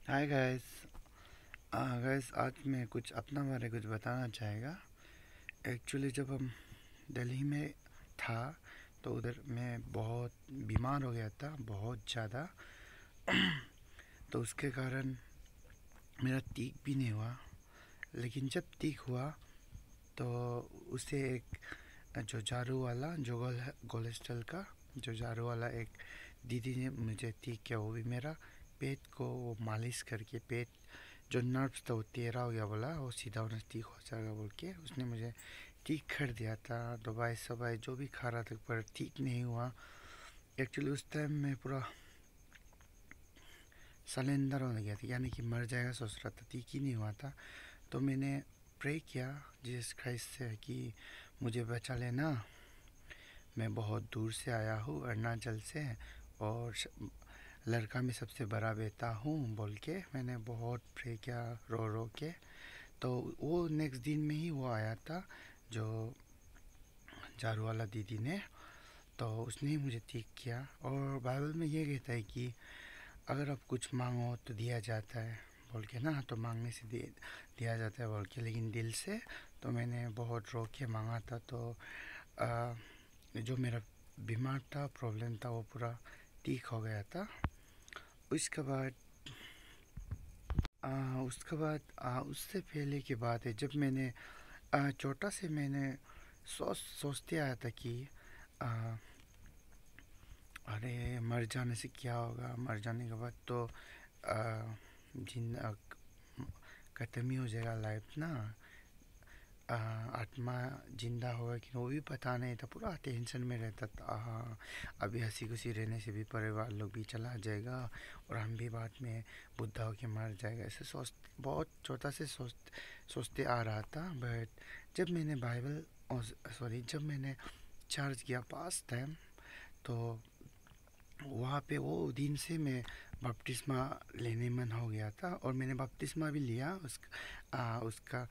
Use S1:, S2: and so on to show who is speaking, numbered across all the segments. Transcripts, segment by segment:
S1: Hi guys. Guys आज मैं कुछ अपना बारे कुछ बताना चाहेगा। एक्चुअली जब हम दिल्ली में था तो उधर मैं बहुत बीमार हो गया था, बहुत ज़्यादा। तो उसके कारण मेरा ठीक भी नहीं हुआ। लेकिन जब ठीक हुआ तो उसे एक जो झाड़ू वाला जो कोलेस्ट्रॉल का जो झाड़ू वाला एक दीदी ने मुझे ठीक किया। वो भी मेरा पेट को वो मालिश करके पेट जो नर्व्स था वो टेढ़ा हो गया, बोला वो सीधा होना ठीक हो जाएगा बोल के उसने मुझे ठीक कर दिया था। दवाई सवाई जो भी खा रहा था पर ठीक नहीं हुआ। एक्चुअली उस टाइम मैं पूरा सलेंडर हो गया था, यानी कि मर जाएगा सोच रहा था, ठीक ही नहीं हुआ था। तो मैंने प्रे किया जीसस क्राइस्ट से कि मुझे बचा लेना। मैं बहुत दूर से आया हूँ, अरुणाचल से, और लड़का में सबसे बड़ा बेटा हूँ बोल के मैंने बहुत प्रे किया रो रो के। तो वो नेक्स्ट दिन में ही वो आया था, जो झाड़ू वाला दीदी ने। तो उसने ही मुझे ठीक किया। और बाइबल में ये कहता है कि अगर आप कुछ मांगो तो दिया जाता है बोल के ना, तो मांगने से दिया जाता है बोल के, लेकिन दिल से। तो मैंने बहुत रो के मांगा था। तो आ, जो मेरा बीमार था, प्रॉब्लम था, वो पूरा ठीक हो गया था। उसके बाद उससे पहले की बात है, जब मैंने छोटा से मैंने सोचते आया था कि आ, अरे मर जाने से क्या होगा, मर जाने के बाद तो आ, जिन खत्म ही हो जाएगा लाइफ ना। आत्मा जिंदा होगा कि वो भी पता नहीं था, पूरा टेंशन में रहता था। हाँ, अभी हंसी खुशी रहने से भी परिवार लोग भी चला जाएगा और हम भी बाद में बुढ़ा होके मर जाएगा, ऐसे बहुत छोटा से सोचते आ रहा था। बट जब मैंने बाइबल, सॉरी, जब मैंने चर्च किया पास टाइम, तो वहाँ पे वो दिन से मैं बपतिस्मा लेने मन हो गया था और मैंने बपतिस्मा भी लिया। उसका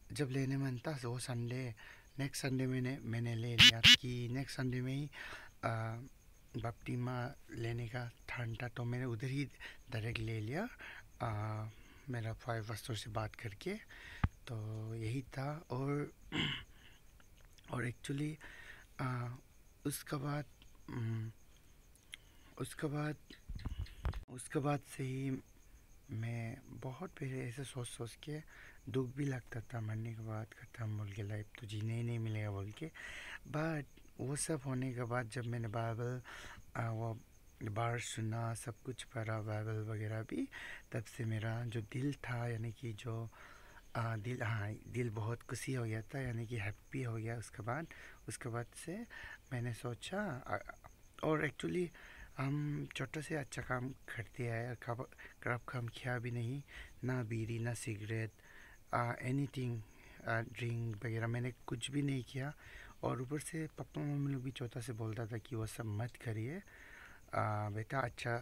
S1: जब लेने मन था वो संडे, नेक्स्ट संडे मैंने ले लिया कि नेक्स्ट संडे में ही बपतिस्मा लेने का ठंड था। तो मैंने उधर ही डायरेक्ट ले लिया, मेरा फाइव पास्टर से बात करके। तो यही था। और एक्चुअली उसके बाद उम, उसके बाद उसके बाद से ही मैं बहुत पहले ऐसे सोच सोच के दुख भी लगता था, मरने के बाद ख़त्म बोल के, लाइफ तो जीने ही नहीं मिलेगा बोल के। बट वो सब होने के बाद जब मैंने बाइबल वो बार सुना, सब कुछ पढ़ा बाइबल वगैरह भी, तब से मेरा जो दिल था, यानी कि जो दिल, हाँ, दिल बहुत खुशी हो गया था, यानी कि हैप्पी हो गया। उसके बाद से मैंने सोचा और एक्चुअली हम छोटे से अच्छा काम करते आए, खराब काम किया भी नहीं, ना बीड़ी ना सिगरेट, एनीथिंग, ड्रिंक वगैरह मैंने कुछ भी नहीं किया। और ऊपर से पापा मम्मी लोग भी छोटा से बोलता था कि वो सब मत करिए, बेटा अच्छा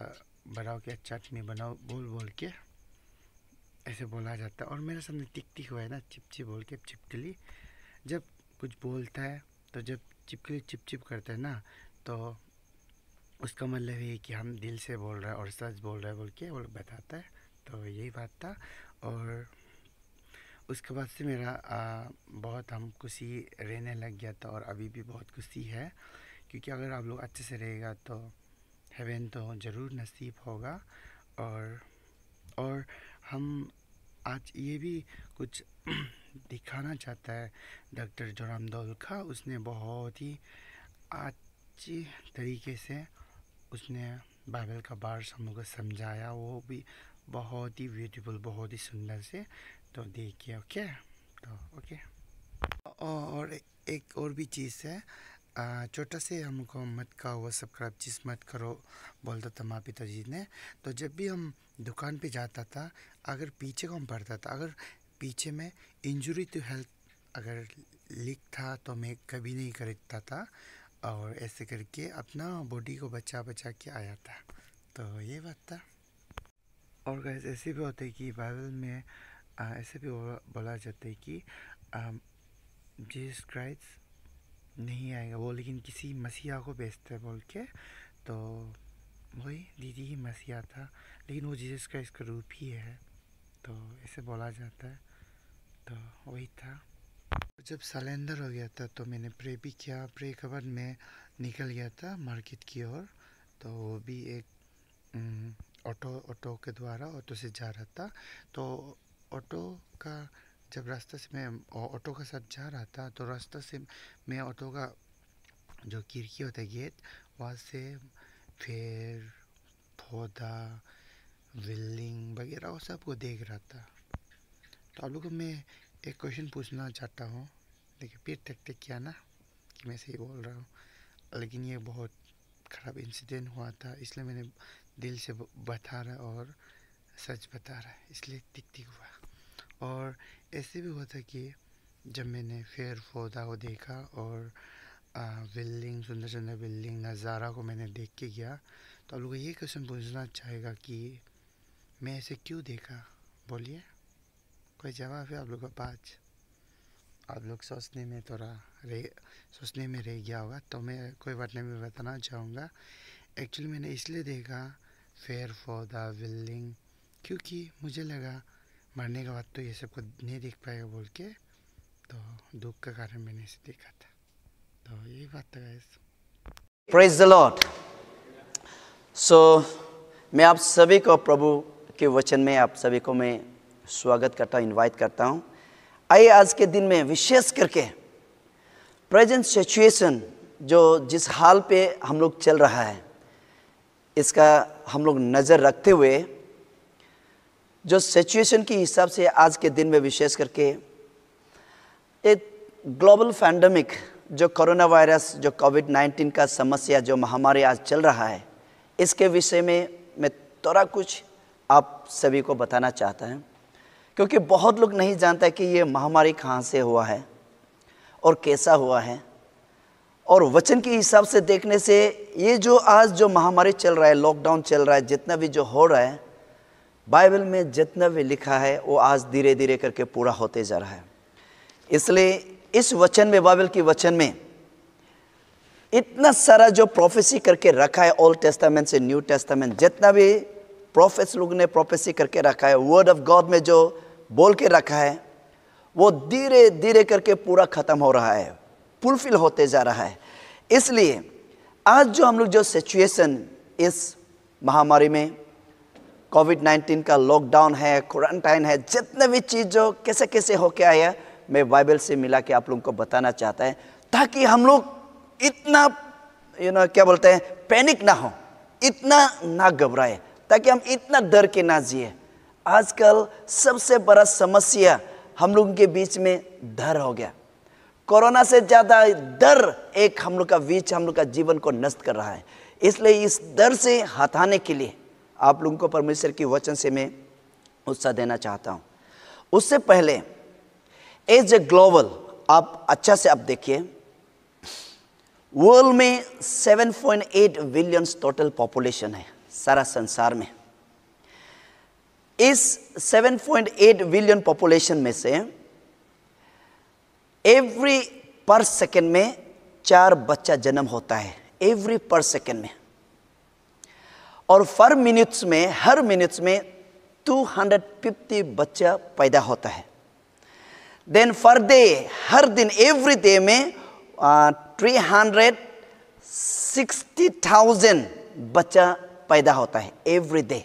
S1: बड़ा हो के अच्छा आदमी बनाओ बोल बोल के ऐसे बोला जाता है। और मेरे सामने टिक टिक हुआ है ना, चिपची बोल के, चिपकली जब कुछ बोलता है, तो जब चिपकली चिप चिप करता है ना, तो उसका मतलब ये कि हम दिल से बोल रहे हैं और सच बोल रहे हैं बोल के वो लोग बताता है। तो यही बात था। और उसके बाद से मेरा बहुत हम खुशी रहने लग गया था और अभी भी बहुत खुशी है, क्योंकि अगर आप लोग अच्छे से रहेगा तो हेवन तो ज़रूर नसीब होगा। और और हम आज ये भी कुछ दिखाना चाहता है। डॉक्टर जोराम दौल का, उसने बहुत ही अच्छी तरीके से उसने बाइबल का वर्स हम लोग को समझाया, वो भी बहुत ही ब्यूटीफुल, बहुत ही सुंदर से। तो देखिए, ओके। तो ओके। और एक और भी चीज़ है, छोटा से हमको मत खाओ, वो सब खराब चीज़ मत करो बोलता था माँ पिताजी ने। तो जब भी हम दुकान पे जाता था, अगर पीछे को हम पढ़ता था, अगर पीछे में इंजरी टू हेल्थ अगर लिख था तो मैं कभी नहीं खरीदता था। और ऐसे करके अपना बॉडी को बचा बचा के आया था। तो ये बात था। और गैस ऐसे भी होता है कि बाइबल में ऐसे भी बोला जाता है कि जीसस क्राइस्ट नहीं आएगा वो, लेकिन किसी मसीहा को भेजता है बोल के। तो वही दीदी ही मसीहा था लेकिन वो जीसस क्राइस्ट का रूप ही है, तो ऐसे बोला जाता है। तो वही था। जब सलेंडर हो गया था तो मैंने प्रे भी किया। प्रे के बाद मैं निकल गया था मार्केट की ओर। तो वो भी एक ऑटो के द्वारा ऑटो से जा रहा था। तो ऑटो का जब रास्ते से मैं ऑटो के साथ जा रहा था तो रास्ते से मैं ऑटो का जो खिड़की होता है गेट, वहाँ से पेड़ पौधा बिल्डिंग वगैरह वो सब को देख रहा था। तो आप लोगों को मैं एक क्वेश्चन पूछना चाहता हूँ। देखिए फिर टेक किया ना कि मैं सही बोल रहा हूँ, लेकिन ये बहुत ख़राब इंसिडेंट हुआ था, इसलिए मैंने दिल से बता रहा और सच बता रहा है, इसलिए टिक हुआ। और ऐसे भी हुआ था कि जब मैंने पेड़ पौधा को देखा और बिल्डिंग, सुंदर सुंदर बिल्डिंग नज़ारा को मैंने देख के गया, तो आप लोग को ये क्वेश्चन पूछना चाहेगा कि मैं ऐसे क्यों देखा? बोलिए, कोई जवाब है आप लोग के पास? आप लोग सोचने में रह गया होगा, तो मैं कोई बात नहीं, मैं बताना चाहूँगा। एक्चुअली मैंने इसलिए देखा पेड़ पौधा बिल्डिंग, क्योंकि मुझे लगा मरने के बाद तो ये सब को नहीं देख पाएगा बोल के, तो दुख के कारण मैंने इसे देखा था। तो यही बात था guys.
S2: Praise the lord. So मैं आप सभी को प्रभु के वचन में आप सभी को मैं स्वागत करता हूँ, इनवाइट करता हूँ। आइए आज के दिन में विशेष करके प्रेजेंट सिचुएशन जो जिस हाल पे हम लोग चल रहा है, इसका हम लोग नज़र रखते हुए जो सिचुएशन के हिसाब से आज के दिन में विशेष करके एक ग्लोबल पैंडेमिक जो कोरोना वायरस, जो कोविड-19 का समस्या, जो महामारी आज चल रहा है, इसके विषय में मैं थोड़ा कुछ आप सभी को बताना चाहता हूँ, क्योंकि बहुत लोग नहीं जानता कि ये महामारी कहाँ से हुआ है और कैसा हुआ है। और वचन के हिसाब से देखने से ये जो आज जो महामारी चल रहा है, लॉकडाउन चल रहा है, जितना भी जो हो रहा है, बाइबल में जितना भी लिखा है वो आज धीरे धीरे करके पूरा होते जा रहा है। इसलिए इस वचन में, बाइबल की वचन में इतना सारा जो प्रोफेसी करके रखा है, ओल्ड टेस्टामेंट से न्यू टेस्टामेंट, जितना भी प्रोफेट्स लोग ने प्रोफेसी करके रखा है, वर्ड ऑफ गॉड में जो बोल के रखा है, वो धीरे धीरे करके पूरा ख़त्म हो रहा है, फुलफिल होते जा रहा है। इसलिए आज जो हम लोग जो सिचुएशन इस महामारी में, कोविड-19 का लॉकडाउन है, क्वारंटाइन है, जितने भी चीज़ जो कैसे कैसे होके आया, मैं बाइबल से मिला के आप लोगों को बताना चाहता है, ताकि हम लोग इतना क्या बोलते हैं, पैनिक ना हो, इतना ना घबराए, ताकि हम इतना डर के ना जिए। आजकल सबसे बड़ा समस्या हम लोगों के बीच में डर हो गया। कोरोना से ज़्यादा डर एक हम लोग का बीच, हम लोग का जीवन को नष्ट कर रहा है। इसलिए इस डर से हटाने के लिए आप लोगों को परमेश्वर की वचन से मैं उत्साह देना चाहता हूँ। उससे पहले एज ए ग्लोबल, आप अच्छा से आप देखिए, वर्ल्ड में 7.8 बिलियन टोटल पॉपुलेशन है सारा संसार में। इस 7.8 बिलियन पॉपुलेशन में से एवरी पर सेकेंड में 4 बच्चा जन्म होता है, एवरी पर सेकेंड में। और पर मिनट्स में, हर मिनट्स में 250 बच्चा पैदा होता है। देन पर डे, हर दिन, एवरी डे में 360,000 बच्चा पैदा होता है every day.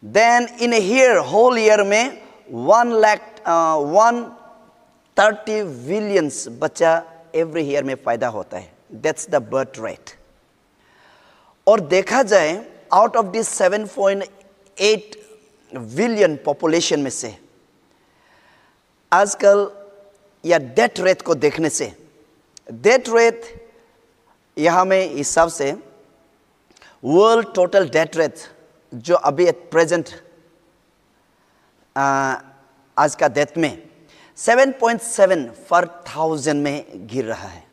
S2: Then in year, whole year में 130 बिलियन बच्चा एवरी ईयर में पैदा होता है। That's the birth rate. और देखा जाए out of this 7.8 billion population में से आजकल या डेथ रेट को देखने से, डेथ रेट यहाँ में हिसाब से वर्ल्ड टोटल डेथ रेट जो अभी एट प्रेजेंट आज का डेथ में 7.7 पर 1000 में गिर रहा है।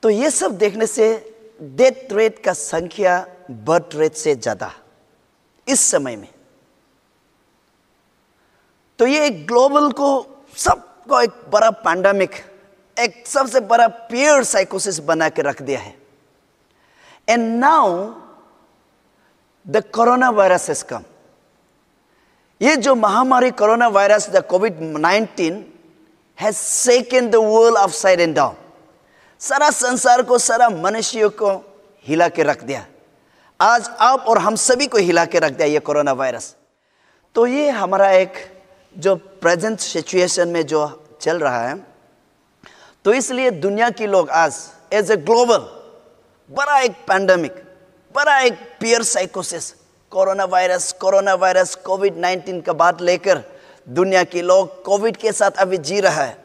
S2: तो ये सब देखने से डेथ रेट का संख्या बर्थ रेट से ज़्यादा इस समय में। तो ये एक ग्लोबल को, सबको एक बड़ा पैंडेमिक, एक सबसे बड़ा पीयर साइकोसिस बना के रख दिया है। And now the corona virus has come. ये जो महामारी corona virus the covid has shaken the world upside and down. सारा संसार को, सारा मनुष्यों को हिला के रख दिया। आज आप और हम सभी को हिला के रख दिया ये कोरोना वायरस। तो ये हमारा एक जो प्रेजेंट सिचुएशन में जो चल रहा है, तो इसलिए दुनिया के लोग आज एज ए ग्लोबल बड़ा एक पैंडेमिक, बड़ा एक पीयर साइकोसिस, कोरोना वायरस कोविड-19 का बात लेकर दुनिया के लोग कोविड के साथ अभी जी रहा है,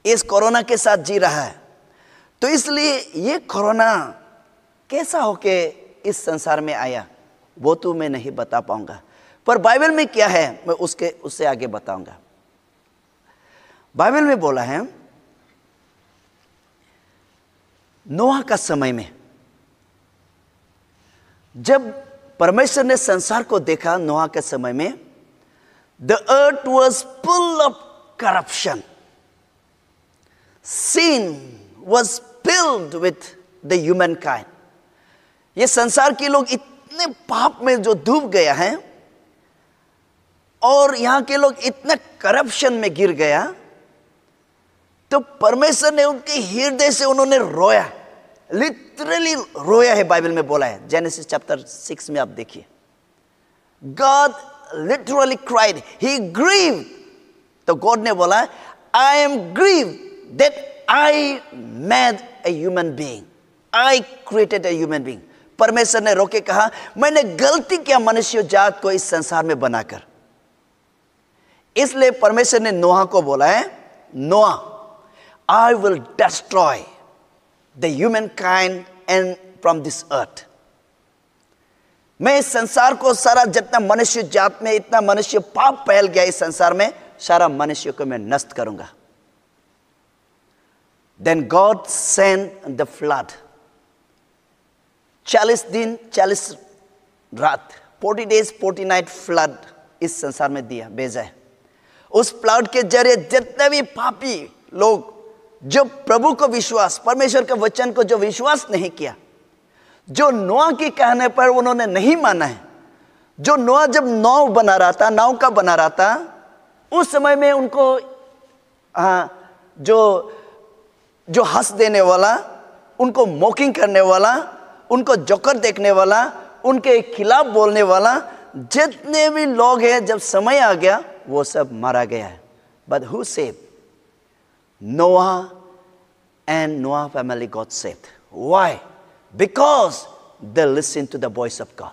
S2: इस कोरोना के साथ जी रहा है। तो इसलिए ये कोरोना कैसा होके इस संसार में आया वो तो मैं नहीं बता पाऊंगा, पर बाइबल में क्या है मैं उससे आगे बताऊंगा। बाइबल में बोला है नोहा का समय में जब परमेश्वर ने संसार को देखा, नोहा के समय में the earth was full of corruption, sin was filled with the humankind। ये संसार के लोग इतने पाप में जो डूब गया है और यहाँ के लोग इतने करप्शन में गिर गया, तो परमेश्वर ने उनके हृदय से उन्होंने रोया, लिटरली रोया है, बाइबल में बोला है। जेनेसिस चैप्टर 6 में आप देखिए, God literally cried, he grieved। तो गॉड ने बोला I am grieved that I made a human being, I created a human being। परमेश्वर ने रोके कहा मैंने गलती किया मनुष्य जात को इस संसार में बनाकर। इसलिए परमेश्वर ने नोहा को बोला है, नोहा I will destroy the humankind and from this earth। मैं इस संसार को, सारा जितना मनुष्य जात में इतना मनुष्य पाप फैल गया इस संसार में, सारा मनुष्य को मैं नष्ट करूंगा। Then God sent the flood। 40 दिन 40 रात, 40 days 40 night फ्लड इस संसार में दिया, भेजा है। उस फ्लड के जरिए जितने भी पापी लोग जो प्रभु को विश्वास, परमेश्वर के वचन को जो विश्वास नहीं किया, जो नोआ के कहने पर उन्होंने नहीं माना है, जो नोआ जब नाव का बना रहा था, उस समय में उनको जो हंस देने वाला, उनको मॉकिंग करने वाला, उनको जोकर देखने वाला, उनके खिलाफ बोलने वाला जितने भी लोग हैं, जब समय आ गया वो सब मारा गया है। But who save? Noah and Noah family got saved। Why? Because they listened to the voice of God।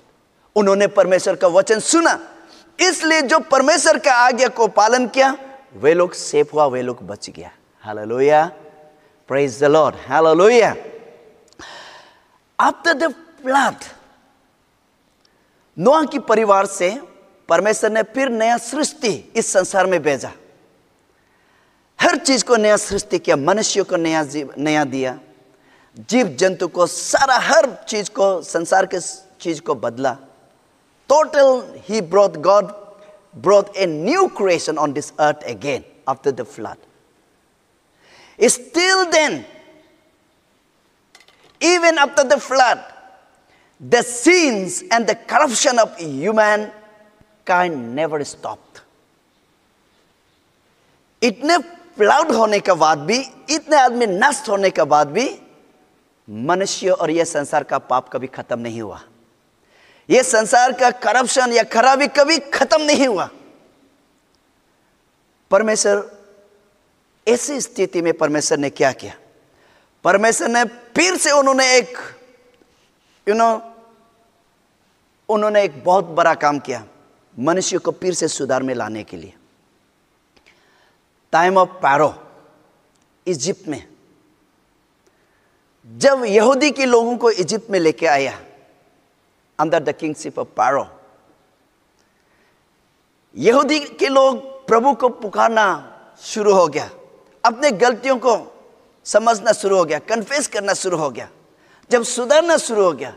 S2: उन्होंने परमेश्वर का वचन सुना, इसलिए जो परमेश्वर का आज्ञा को पालन किया वे लोग सेफ हुआ, वे लोग बच गया। Hallelujah, praise the Lord, hallelujah. After the flood, नोआ की परिवार से परमेश्वर ने फिर नया सृष्टि इस संसार में भेजा। हर चीज को नया सृष्टि किया, मनुष्य को नया दिया, जीव जंतु को, सारा हर चीज को, संसार के चीज को बदला। God brought a new creation on this earth again after the flood। Still then, even after the flood, the sins and the corruption of humankind never stopped। इतने फ्लड होने के बाद भी, इतने आदमी नष्ट होने के बाद भी मनुष्य और यह संसार का पाप कभी खत्म नहीं हुआ। यह संसार का करप्शन या खराबी कभी खत्म नहीं हुआ। परमेश्वर, ऐसी स्थिति में परमेश्वर ने क्या किया? परमेश्वर ने फिर से उन्होंने एक बहुत बड़ा काम किया मनुष्य को फिर से सुधार में लाने के लिए। टाइम ऑफ पैरो, इजिप्ट में जब यहूदी के लोगों को इजिप्ट में लेके आया अंडर द किंगशिप ऑफ पैरो, यहूदी के लोग प्रभु को पुकारना शुरू हो गया, अपने गलतियों को समझना शुरू हो गया, कन्फेस करना शुरू हो गया। जब सुधरना शुरू हो गया,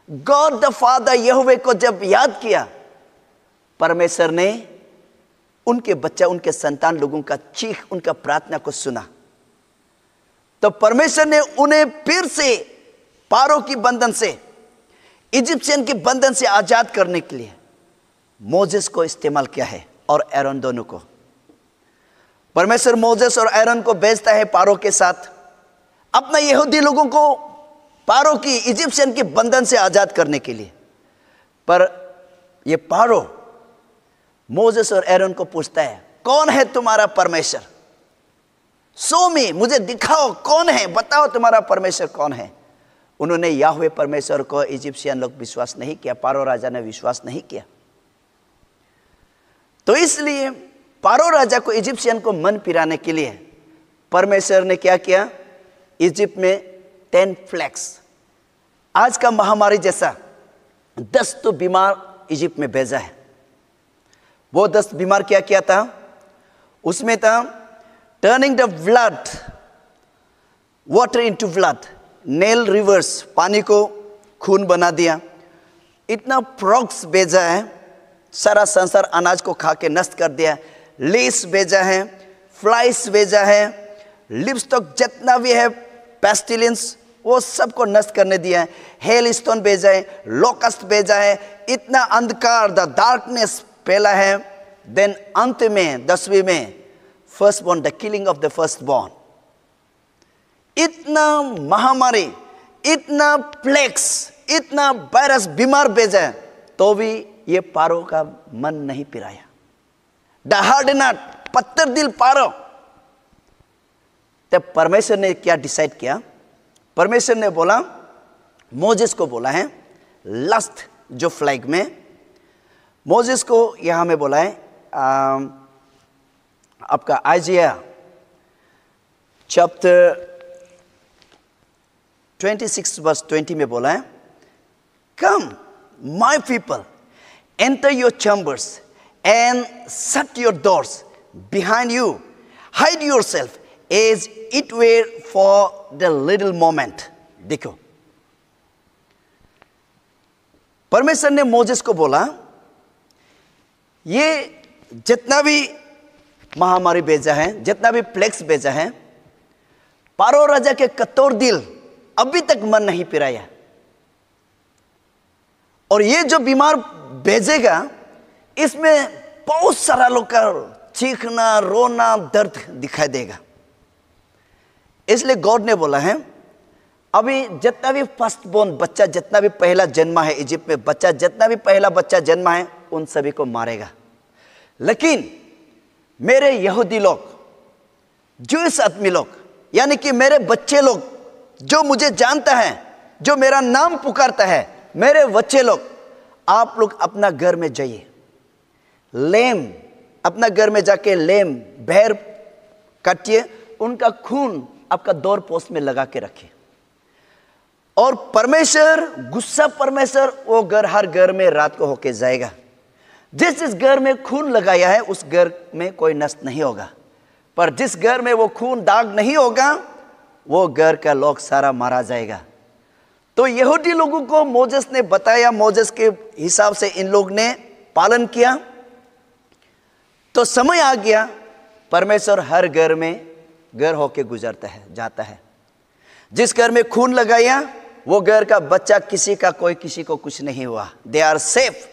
S2: गॉड द फादर यहोवे को जब याद किया, परमेश्वर ने उनके बच्चा, उनके संतान लोगों का चीख, उनका प्रार्थना को सुना। तो परमेश्वर ने उन्हें फिर से पारों की बंधन से इजिप्शियन के बंधन से आजाद करने के लिए मोजेस को इस्तेमाल किया है और एरोन दोनों को। परमेश्वर मोजेस और एरोन को भेजता है पारो के साथ अपना यहूदी लोगों को पारो की इजिप्शियन के बंधन से आजाद करने के लिए। पर ये पारो मोजेस और एरोन को पूछता है, कौन है तुम्हारा परमेश्वर? सो मी, मुझे दिखाओ कौन है, बताओ तुम्हारा परमेश्वर कौन है। उन्होंने याहवे परमेश्वर को इजिप्शियन लोग विश्वास नहीं किया, पारो राजा ने विश्वास नहीं किया। तो इसलिए पारो राजा को इजिप्शियन को मन फिराने के लिए परमेश्वर ने क्या किया? इजिप्ट में 10 प्लेग्स, आज का महामारी जैसा 10 तो बीमार इजिप्ट में भेजा है। वो 10 बीमार क्या किया था? उसमें था turning the blood water into blood, nail reverse, पानी को खून बना दिया। इतना फ्रॉग्स भेजा है, सारा संसार अनाज को खा के नष्ट कर दिया। लीस भेजा है, फ्लाइस भेजा है, लिपस्टॉक जितना भी है, पेस्टिलेंस, वो सबको नष्ट करने दिया है। हेल स्टोन भेजा है, लोकस्ट भेजा है, इतना अंधकार द डार्कनेस फैला है। देन अंत में 10वीं में first born, the killing of the first born. इतना महामारी, इतना प्लेग्स, इतना वायरस बीमार भेजा है, तो भी ये पारो का मन नहीं पिराया। द हार्डनड, पत्थर दिल पारो। तब परमेश्वर ने क्या डिसाइड किया? परमेश्वर ने बोला, मोजेस को बोला है लास्ट जो फ्लैग में, मोजेस को यहां में बोला है आपका आइजिया चैप्टर 26 वर्स 20 में बोला है, come my people enter your chambers and shut your doors behind you, hide yourself as it were for the little moment. देखो, परमेश्वर ने मोजेस को बोला, ये जितना भी महामारी भेजा है, जितना भी प्लेग्स भेजा है, पारो राजा के कठोर दिल अभी तक मन नहीं पिराया। और ये जो बीमार भेजेगा, इसमें बहुत सारा लोग का चीखना, रोना, दर्द दिखाई देगा। इसलिए गॉड ने बोला है, अभी जितना भी फर्स्ट बोर्न बच्चा, जितना भी पहला जन्मा है इजिप्ट में, बच्चा जितना भी पहला बच्चा जन्मा है, उन सभी को मारेगा। लेकिन मेरे यहूदी लोग, जूस आदमी लोग, यानी कि मेरे बच्चे लोग, जो मुझे जानता है, जो मेरा नाम पुकारता है, मेरे बच्चे लोग, आप लोग अपना घर में जाइए, लेम अपना घर में जाके लेम बैर काटिए, उनका खून आपका डोर पोस्ट में लगा के रखिए। और परमेश्वर, गुस्सा परमेश्वर, वो घर, हर घर में रात को होके जाएगा। जिस घर में खून लगाया है, उस घर में कोई नष्ट नहीं होगा। पर जिस घर में वो खून दाग नहीं होगा, वो घर का लोग सारा मारा जाएगा। तो यहूदी लोगों को मोजेस ने बताया, मोजेस के हिसाब से इन लोग ने पालन किया। तो समय आ गया, परमेश्वर हर घर में घर होके गुजरता है, जाता है। जिस घर में खून लगाया, वो घर का बच्चा, किसी का कोई किसी को कुछ नहीं हुआ, दे आर सेफ।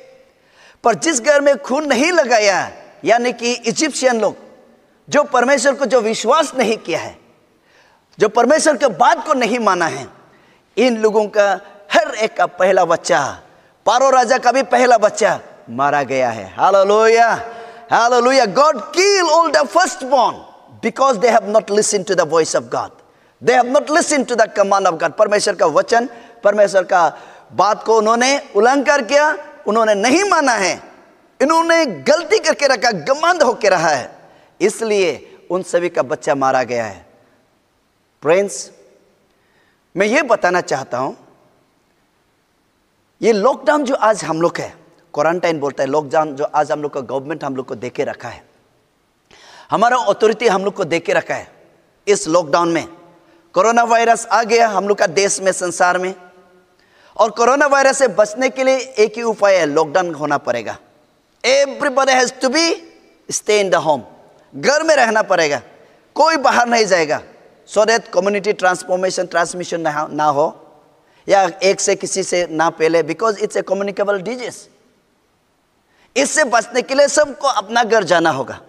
S2: पर जिस घर में खून नहीं लगाया, यानी कि इजिप्शियन लोग, जो परमेश्वर को जो विश्वास नहीं किया है, जो परमेश्वर के बात को नहीं माना है, इन लोगों का हर एक का पहला बच्चा, पारो राजा का भी पहला बच्चा मारा गया है। Hallelujah, hallelujah. God kill all the firstborn because they have not listened to the voice of God. They have not listened to the command of God. परमेश्वर का वचन, परमेश्वर का बात को उन्होंने उल्लंघन किया, उन्होंने नहीं माना है, इन्होंने गलती करके रखा, घमंड होके रहा है, इसलिए उन सभी का बच्चा मारा गया है। फ्रेंड्स, मैं ये बताना चाहता हूं, ये लॉकडाउन जो आज हम लोग है, क्वारंटाइन बोलता है, लॉकडाउन जो आज हम लोग का गवर्नमेंट हम लोग को देके रखा है, हमारा अथॉरिटी हम लोग को देके रखा है। इस लॉकडाउन में कोरोना वायरस आ गया हम लोग का देश में, संसार में, और कोरोना वायरस से बचने के लिए एक ही उपाय है, लॉकडाउन होना पड़ेगा। Everybody has to be stay in the home, घर में रहना पड़ेगा, कोई बाहर नहीं जाएगा, so that community transformation, transmission ना हो। या एक से किसी से ना फैले, because it's a communicable disease. इससे बचने के लिए सबको अपना घर जाना होगा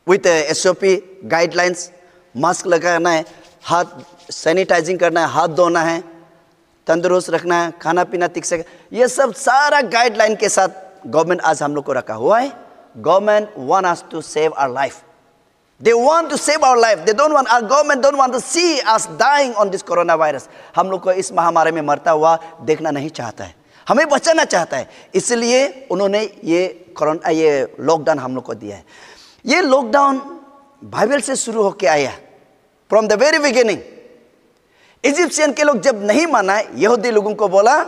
S2: विथ SOP गाइडलाइंस। मास्क लगाना है, हाथ सैनिटाइजिंग करना है, हाथ धोना है, तंदुरुस्त रखना है, खाना पीना ठीक से, ये सब सारा गाइडलाइन के साथ गवर्नमेंट आज हम लोग को रखा हुआ है। Government want us to save our life, they want to save our life, they don't want, our government don't want to see us dying on this corona virus. हम लोग को इस महामारी में मरता हुआ देखना नहीं चाहता है, हमें बचाना चाहता है, इसलिए उन्होंने ये लॉकडाउन हम लोग को दिया है। ये लॉकडाउन बाइबल से शुरू होकर आया from the very beginning. Egyptian के लोग जब नहीं माना, यहूदी लोगों को बोला,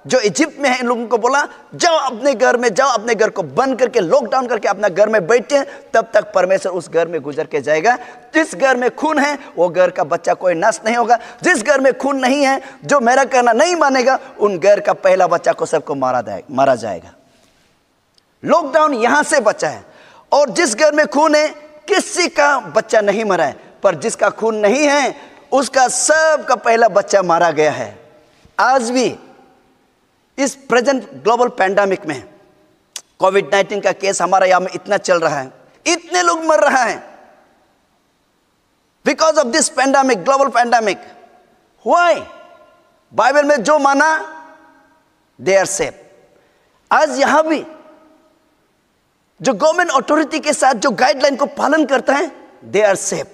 S2: जो इजिप्ट में है इन लोगों को बोला, जाओ अपने घर में जाओ, अपने घर को बंद करके लॉकडाउन करके अपना घर में बैठे, तब तक परमेश्वर उस घर में गुजर के जाएगा। जिस घर में खून है वो घर का बच्चा कोई नष्ट नहीं होगा, जिस घर में खून नहीं है, जो मेरा कहना नहीं मानेगा, उन घर का पहला बच्चा को सबको मारा जाएगा। लॉकडाउन यहां से बचा है। और जिस घर में खून है किसी का बच्चा नहीं मरा है, पर जिसका खून नहीं है उसका सबका पहला बच्चा मारा गया है। आज भी इस प्रेजेंट ग्लोबल पैंडेमिक में कोविड-19 का केस हमारा यहां में इतना चल रहा है, इतने लोग मर रहा है because of this pandemic, global pandemic. Why? Bible में जो माना दे आर सेफ। आज यहां भी जो गवर्नमेंट अथॉरिटी के साथ जो गाइडलाइन को पालन करता है दे आर सेफ।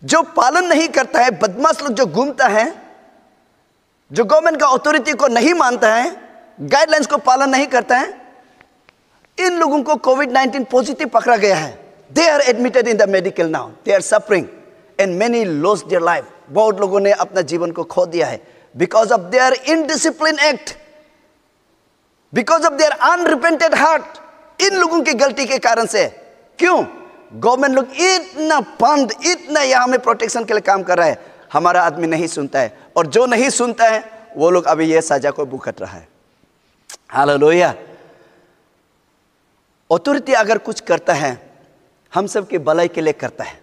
S2: जो पालन नहीं करता है, बदमाश लोग जो घूमता है, जो गवर्नमेंट का अथॉरिटी को नहीं मानता है, गाइडलाइंस को पालन नहीं करता है, इन लोगों को कोविड-19 पॉजिटिव पकड़ा गया है। They are admitted in the medical now, they are suffering and many lost their life. बहुत लोगों ने अपना जीवन को खो दिया है because of their indiscipline act, because of their unrepented heart. इन लोगों की गलती के कारण से। क्यों? गवर्नमेंट लोग इतना फंड, इतना यहां में प्रोटेक्शन के लिए काम कर रहा है, हमारा आदमी नहीं सुनता है, और जो नहीं सुनता है वो लोग अभी ये सजा को भुगत रहा है। हालेलुया। अथॉरिटी अगर कुछ करता है हम सब की भलाई के लिए करता है।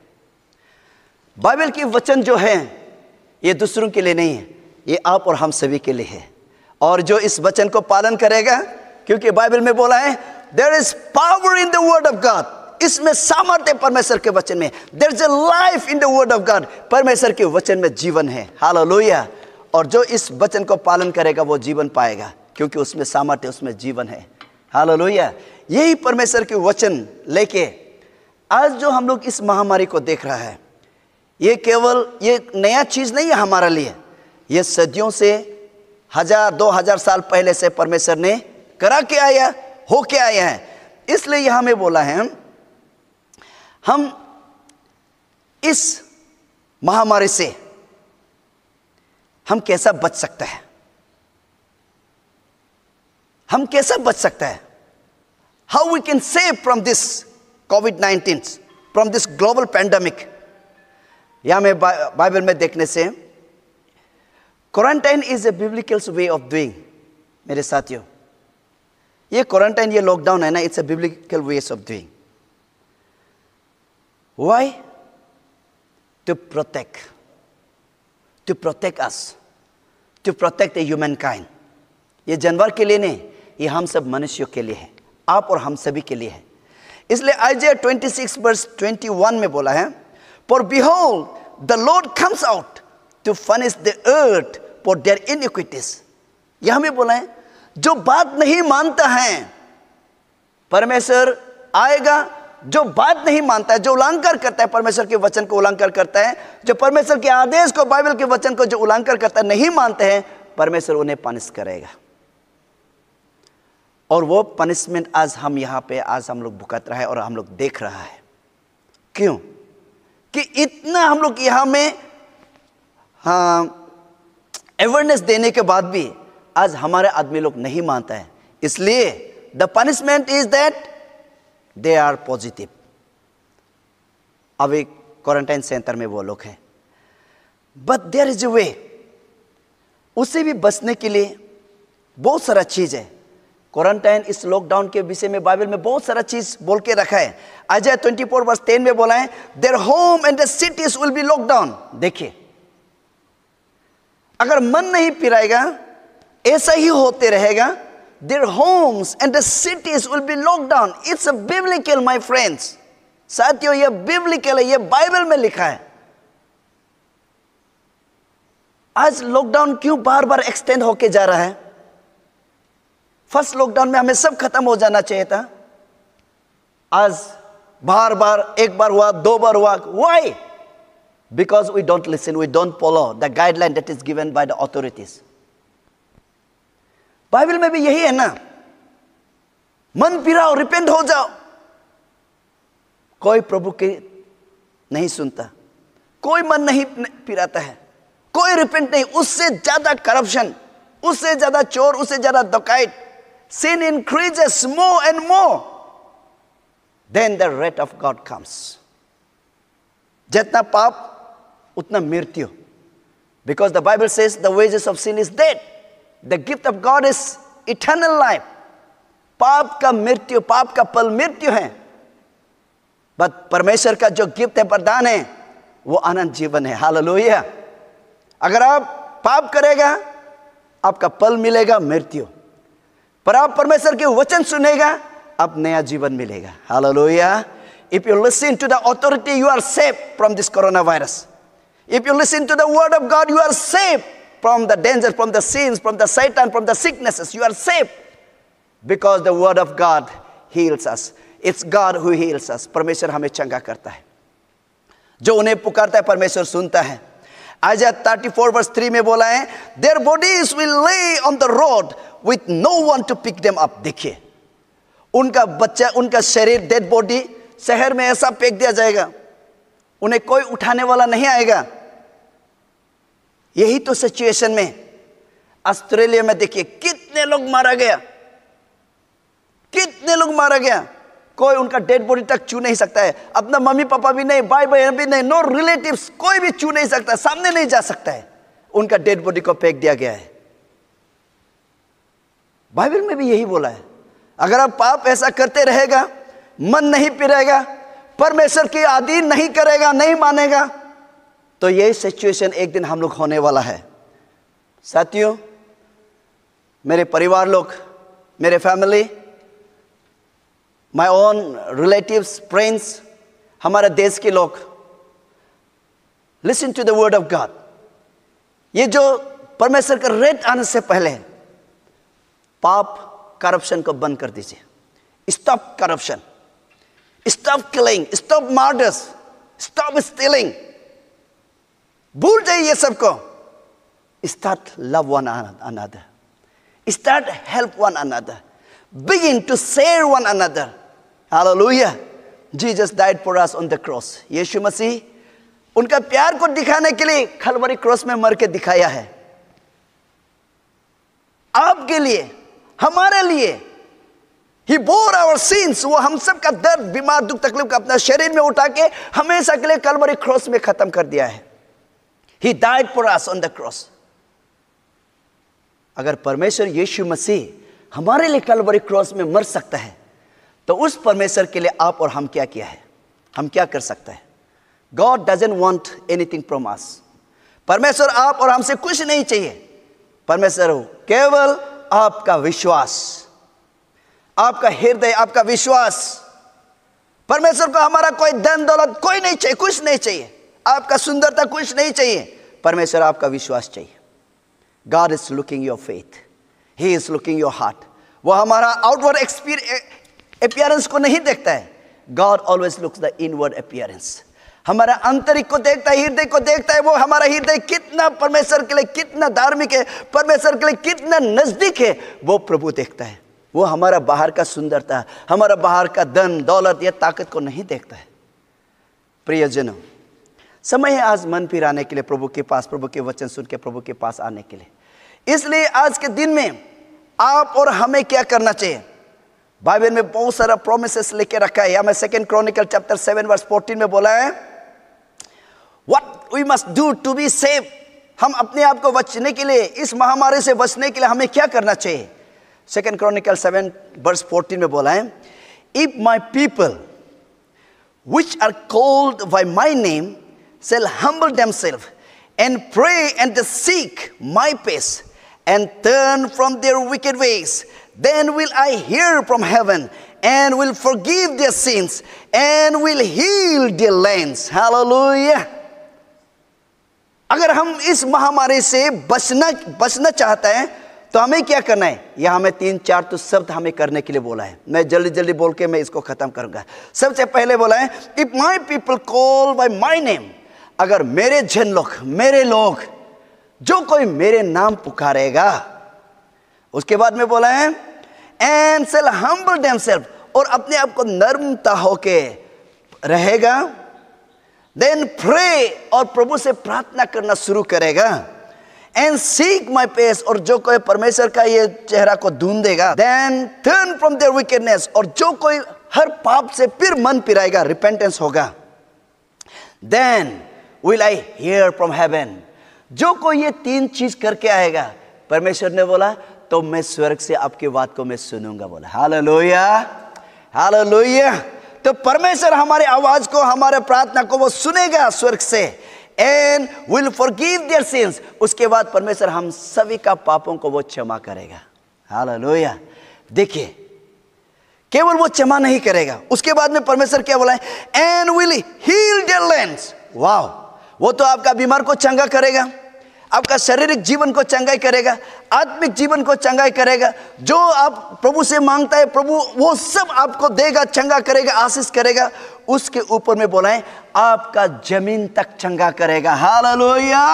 S2: बाइबल की वचन जो है ये दूसरों के लिए नहीं है, ये आप और हम सभी के लिए है। और जो इस वचन को पालन करेगा, क्योंकि बाइबल में बोला है there is power in the word of God, इसमें सामर्थ्य परमेश्वर के वचन में। There is a life in the word of God, परमेश्वर के वचन में जीवन है। हालेलुया। और जो इस वचन को पालन करेगा वो जीवन पाएगा, क्योंकि उसमें सामर्थ्य, उसमें जीवन है। हालेलुया। यही परमेश्वर के वचन लेके आज जो हम लोग इस महामारी को देख रहा है, ये केवल ये नया चीज नहीं है हमारे लिए, ये सदियों से 1000-2000 साल पहले से परमेश्वर ने करा के आया, हो के आया है। इसलिए यहां में बोला है हम इस महामारी से हम कैसा बच सकता है, हम कैसा बच सकता है, how we can save from this कोविड-19, फ्रॉम दिस ग्लोबल पैंडेमिक। यहां में बाइबल में देखने से quarantine is a biblical way of doing. मेरे साथियों, ये क्वारंटाइन, ये लॉकडाउन है ना, it's a biblical ways of doing. Why? To protect us, to protect the human kind. ये जानवर के लिए नहीं, ये हम सब मनुष्यों के लिए है, आप और हम सभी के लिए है। इसलिए आइज़ाया 26:21 में बोला है, For behold, the Lord comes out to punish the earth for their iniquities. यहां में बोला है जो बात नहीं मानता है परमेश्वर आएगा, जो बात नहीं मानता है, जो उल्लंघन करता है, परमेश्वर के वचन को उल्लंघन करता है, जो परमेश्वर के आदेश को, बाइबल के वचन को जो उल्लंघन करता है, नहीं मानते हैं, परमेश्वर उन्हें पनिश करेगा। और वो पनिशमेंट आज हम यहाँ पे, आज हम लोग भुगत रहा है और हम लोग देख रहा है। क्यों? कि इतना हम लोग यहाँ में अवेयरनेस देने के बाद भी आज हमारे आदमी लोग नहीं मानता है। इसलिए the punishment is that they are positive. अभी क्वारंटाइन सेंटर में वो लोग हैं, but there is a way, उससे भी बचने के लिए बहुत सारा चीज है। क्वारंटाइन, इस लॉकडाउन के विषय में बाइबल में बहुत सारा चीज बोल के रखा है। आइज़ाया 24:10 में बोला है, their home and the cities will be lockdown. देखिए, अगर मन नहीं फिराएगा, ऐसा ही होते रहेगा, their homes and the cities will be locked down. It's a biblical, my friends. साथियों, ये biblical है, ये बाइबल में लिखा है। आज लॉकडाउन क्यों बार बार एक्सटेंड होके जा रहा है? फर्स्ट लॉकडाउन में हमें सब खत्म हो जाना चाहिए था। आज बार बार, एक बार हुआ, दो बार हुआ। Why? Because we don't listen, we don't follow the guideline that is given by the authorities. Bible में भी यही है ना, मन फिराओ, रिपेंट हो जाओ। कोई प्रभु के नहीं सुनता, कोई मन नहीं फिराता है, कोई रिपेंट नहीं। उससे ज्यादा करप्शन, उससे ज्यादा चोर, उससे ज्यादा डकैत, sin increases more and more. Then the wrath of God comes. जितना पाप उतना मृत्यु. Because the Bible says the wages of sin is death. The gift of God is eternal life. पाप का मृत्यु, पाप का फल मृत्यु है। बट परमेश्वर का जो गिफ्ट है, वरदान है, वो अनंत जीवन है। हालेलुया। अगर आप पाप करेगा, आपका फल मिलेगा मृत्यु, पर आप परमेश्वर के वचन सुनेगा, आप नया जीवन मिलेगा। Hallelujah. If you listen to the authority, you are safe from this coronavirus. If you listen to the word of God, you are safe from the dangers, from the sins, from the Satan, from the sicknesses. You are safe because the word of God heals us. It's God who heals us. परमेश्वर हमें चंगा करता है। जो उन्हें पुकारता है, परमेश्वर सुनता है। आयजा 34:3 में बोला है, their bodies will lay on the road with no one to pick them up. देखिए, उनका बच्चा, उनका शरीर, डेड बॉडी शहर में ऐसा फेंक दिया जाएगा, उन्हें कोई उठाने वाला नहीं आएगा। यही तो सिचुएशन में ऑस्ट्रेलिया में देखिए, कितने लोग मारा गया, कितने लोग मारा गया। कोई उनका डेड बॉडी तक छू नहीं सकता है, अपना मम्मी पापा भी नहीं, भाई बहन भी नहीं, नो रिलेटिव्स, कोई भी छू नहीं सकता, सामने नहीं जा सकता है। उनका डेड बॉडी को फेंक दिया गया है। बाइबल में भी यही बोला है, अगर आप पाप ऐसा करते रहेगा, मन नहीं फिरेगा, परमेश्वर की अधीन नहीं करेगा, नहीं मानेगा, तो यही सिचुएशन एक दिन हम लोग होने वाला है। साथियों, मेरे परिवार लोग, मेरे family, my own relatives, friends, हमारे देश के लोग, listen to the word of God. ये जो परमेश्वर का रेट आने से पहले, पाप, करप्शन को बंद कर दीजिए। Stop corruption, stop killing, stop murders, stop stealing. भूल जाइए ये सबको। Start love one another, start help one another, begin to share one another. Hallelujah. Jesus died for us on the cross. Yeshu Masih उनका प्यार को दिखाने के लिए खलवरी क्रॉस में मर के दिखाया है। आपके लिए, हमारे लिए। He bore our sins. वो हम सब का दर्द, बीमार, दुख, तकलीफ का अपना शरीर में उठा के हमेशा के लिए कलवरी क्रॉस में खत्म कर दिया है। He died for us on the cross. अगर परमेश्वर यीशु मसीह हमारे लिए कलवरी क्रॉस में मर सकता है, तो उस परमेश्वर के लिए आप और हम क्या किया है? हम क्या कर सकते हैं? God doesn't want anything from us. परमेश्वर आप और हमसे कुछ नहीं चाहिए। परमेश्वर केवल आपका विश्वास, आपका हृदय, आपका विश्वास। परमेश्वर को हमारा कोई धन दौलत कोई नहीं चाहिए, कुछ नहीं चाहिए। आपका सुंदरता कुछ नहीं चाहिए, परमेश्वर आपका विश्वास चाहिए। God is looking your faith. He is looking your heart. वो हमारा आउटवर्ड अपीयरेंस को नहीं देखता है। God always looks the inward appearance. हमारा आंतरिक को देखता है, हृदय को देखता है। वो हमारा हृदय कितना परमेश्वर के लिए कितना धार्मिक है, परमेश्वर के लिए कितना नजदीक है, वो प्रभु देखता है। वो हमारा बाहर का सुंदरता, हमारा बाहर का धन दौलत या ताकत को नहीं देखता है। प्रियजनों, समय है आज मन फिराने के लिए, प्रभु के पास, प्रभु के वचन सुन के प्रभु के पास आने के लिए। इसलिए आज के दिन में आप और हमें क्या करना चाहिए? बाइबल में बहुत सारा प्रोमिसेस लेके रखा है। या मैं 2 क्रॉनिकल चैप्टर 7 वर्स 14 में बोला है, what we must do to be safe. हम अपने आप को बचने के लिए, इस महामारी से बचने के लिए हमें क्या करना चाहिए? 2 क्रॉनिकल 7 वर्स 14 में बोला है, if my people which are called by my name shall humble themselves and pray and seek my face and turn from their wicked ways, then will I hear from heaven and will forgive their sins and will heal their lands. Hallelujah. अगर हम इस महामारी से बचना चाहते हैं तो हमें क्या करना है? यह हमें 3-4 तो शब्द हमें करने के लिए बोला है. मैं जल्दी बोल के मैं इसको खत्म करूंगा. सबसे पहले बोला है, if my people call by my name, अगर मेरे जन लोग, मेरे लोग, जो कोई मेरे नाम पुकारेगा. उसके बाद में बोला है and shall humble themselves, और अपने आप को नर्मता होके रहेगा, then pray, और प्रभु से प्रार्थना करना शुरू करेगा, and seek my face, और जो कोई परमेश्वर का ये चेहरा को ढूंढेगा, then turn from their wickedness, और जो कोई हर पाप से फिर मन फिराएगा, repentance होगा, then will I hear from heaven. जो कोई ये 3 चीज करके आएगा, परमेश्वर ने बोला तो मैं स्वर्ग से आपकी बात को मैं सुनूंगा. बोला हालेलुया, हालेलुया. तो परमेश्वर हमारे आवाज को, हमारे प्रार्थना को वो सुनेगा स्वर्ग से, and will forgive their sins. उसके बाद परमेश्वर हम सभी का पापों को वो क्षमा करेगा. हालेलुया. देखिए, केवल वो क्षमा नहीं करेगा, उसके बाद में परमेश्वर क्या बोला है, and will heal their lands. वाह, वो तो आपका बीमार को चंगा करेगा, आपका शारीरिक जीवन को चंगाई करेगा, आत्मिक जीवन को चंगाई करेगा. जो आप प्रभु से मांगता है, प्रभु वो सब आपको देगा, चंगा करेगा, आशीष करेगा. उसके ऊपर में बोला है आपका जमीन तक चंगा करेगा. हालेलुया.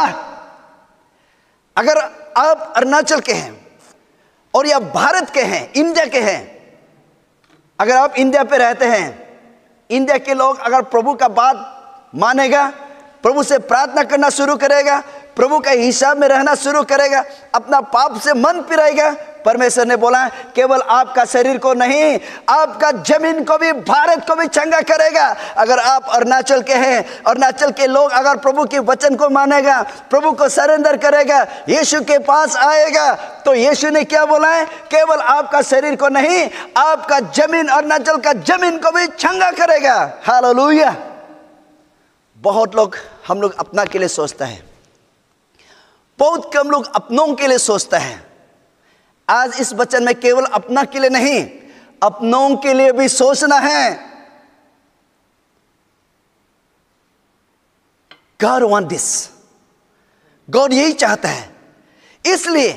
S2: अगर आप अरुणाचल के हैं और या भारत के हैं, इंडिया के हैं, अगर आप इंडिया पे रहते हैं, इंडिया के लोग अगर प्रभु का बात मानेगा, प्रभु से प्रार्थना करना शुरू करेगा, प्रभु का हिसाब में रहना शुरू करेगा, अपना पाप से मन फिराएगा, परमेश्वर ने बोला केवल आपका शरीर को नहीं, आपका जमीन को भी, भारत को भी चंगा करेगा. अगर आप अरुणाचल के हैं, अरुणाचल के लोग अगर प्रभु के वचन को मानेगा, प्रभु को सरेंडर करेगा, यीशु के पास आएगा, तो यीशु ने क्या बोला है, केवल आपका शरीर को नहीं, आपका जमीन, अरुणाचल का जमीन को भी चंगा करेगा. हालेलुया. बहुत लोग, हम लोग अपना के लिए सोचता है, बहुत कम लोग अपनों के लिए सोचता है. आज इस वचन में केवल अपना के लिए नहीं, अपनों के लिए भी सोचना है. God wants this. God यही चाहता है. इसलिए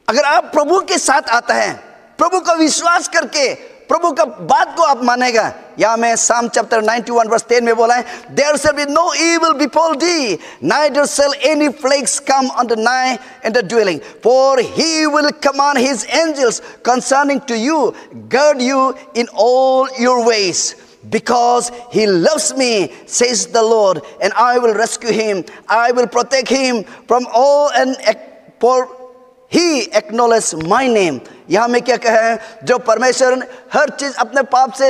S2: अगर आप प्रभु के साथ आता है, प्रभु का विश्वास करके प्रभु का बात को आप मानेगा. यहाँ में Psalm chapter 91 verse 10 में बोला है, there shall be no evil befall thee, neither shall any plagues come unto nigh in the dwelling, for he will command his angels concerning to you, guard you in all your ways. Because he loves me, says the Lord, and I will rescue him. I will protect him from all, and for he acknowledges my name. यहाँ में क्या कहा है, जो परमेश्वर हर चीज अपने पाप से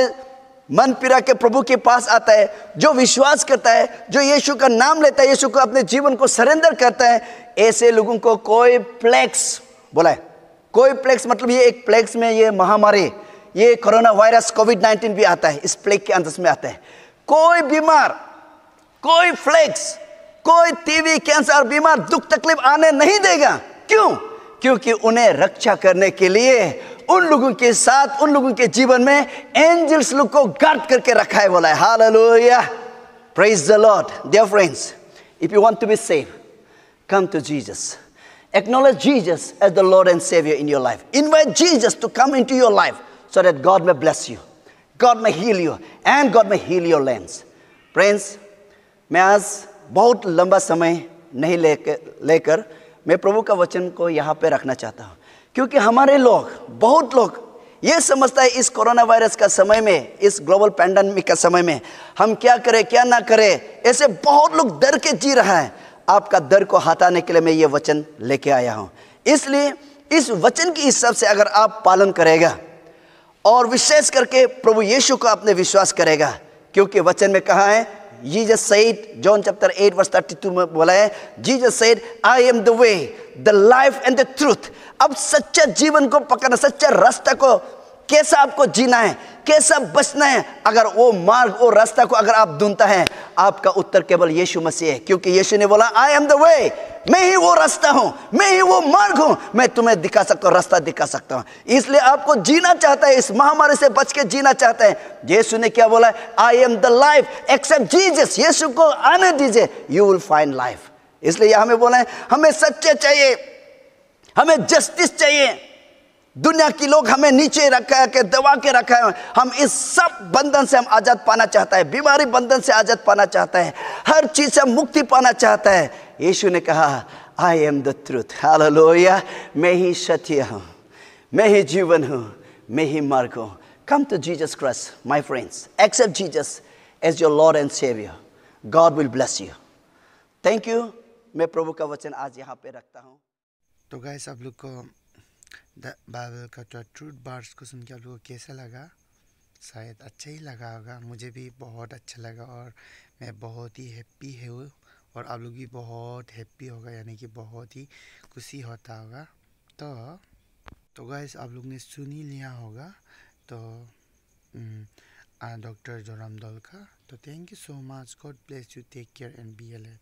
S2: मन फिरा के प्रभु के पास आता है, जो विश्वास करता है, जो यीशु का नाम लेता है, यीशु को अपने जीवन को सरेंडर करता है, ऐसे लोगों को कोई प्लेग्स, बोला है कोई प्लेग्स, मतलब ये एक प्लेग्स में ये महामारी, ये कोरोना वायरस कोविड-19 भी आता है, इस प्लेग के अंदर में आता है. कोई बीमार, कोई प्लेग्स, कोई टीबी, कैंसर बीमार, दुख तकलीफ आने नहीं देगा. क्यों? क्योंकि उन्हें रक्षा करने के लिए उन लोगों के साथ, उन लोगों के जीवन में एंजल्स लोग को गार्ड करके रखा है. बोला है hallelujah. Praise the Lord. Dear friends, if you want to be save, come to Jesus. Acknowledge Jesus as the Lord and Savior in your life. Invite Jesus to come into your life so that God may bless you, God may heal you, and God may heal your lands. Friends, मैं आज बहुत लंबा समय नहीं लेकर मैं प्रभु का वचन को यहाँ पे रखना चाहता हूँ, क्योंकि हमारे लोग, बहुत लोग ये समझता है इस कोरोना वायरस का समय में, इस ग्लोबल पैंडेमिक का समय में हम क्या करें क्या ना करें, ऐसे बहुत लोग डर के जी रहा है. आपका डर को हटाने के लिए मैं ये वचन लेके आया हूँ. इसलिए इस वचन की हिसाब से अगर आप पालन करेगा और विशेष करके प्रभु यीशु को अपने विश्वास करेगा, क्योंकि वचन में कहा है, Jesus said, John chapter 8 verse 32 में बोला है, Jesus said, I am the way, the life and the truth. अब सच्चा जीवन को पकड़ना, सच्चा रास्ता को कैसा आपको जीना है, कैसा बचना है, अगर वो मार्ग वो रास्ता को अगर आप ढूंढता है, आपका उत्तर केवल यीशु मसीह है। क्योंकि यीशु ने बोला आई एम द वे, मैं ही वो रास्ता हूं, मैं ही वो मार्ग हूं, मैं तुम्हें दिखा सकता हूं, रास्ता दिखा सकता हूं। इसलिए आपको जीना चाहता है, इस महामारी से बच के जीना चाहता है, यीशु ने क्या बोला, I am the life, accept Jesus, Yeshu को आने दीजिए, यू विल फाइंड लाइफ। इसलिए हमें बोला है, हमें सच्चे चाहिए, हमें जस्टिस चाहिए। दुनिया की लोग हमें नीचे रखा है, के दबा के रखा है। हम इस सब बंधन से हम आजाद पाना चाहता है, बीमारी बंधन से आजाद पाना चाहता है, हर चीज से मुक्ति पाना चाहता है। यीशु ने कहा आई एम द ट्रूथ, हालेलुया, मैं ही सत्य हूं, मैं ही जीवन हूं, मैं ही मार्ग हूं। Come to Jesus Christ my friends, accept Jesus as your Lord and saviour, God will bless you. Thank you. मैं प्रभु का वचन आज यहाँ पे रखता हूँ।
S1: तो गाइस, आप लोग को बाइबल का ट्रूथ वर्स को सुन के आप लोगों को कैसा लगा? शायद अच्छा ही लगा होगा। मुझे भी बहुत अच्छा लगा और मैं बहुत ही हैप्पी हूँ और आप लोग भी बहुत हैप्पी होगा, यानी कि बहुत ही खुशी होता होगा। तो गाइस, आप लोग ने सुन ही लिया होगा तो डॉक्टर जोराम डॉल का। तो thank you so much, God bless you, take care and be alive.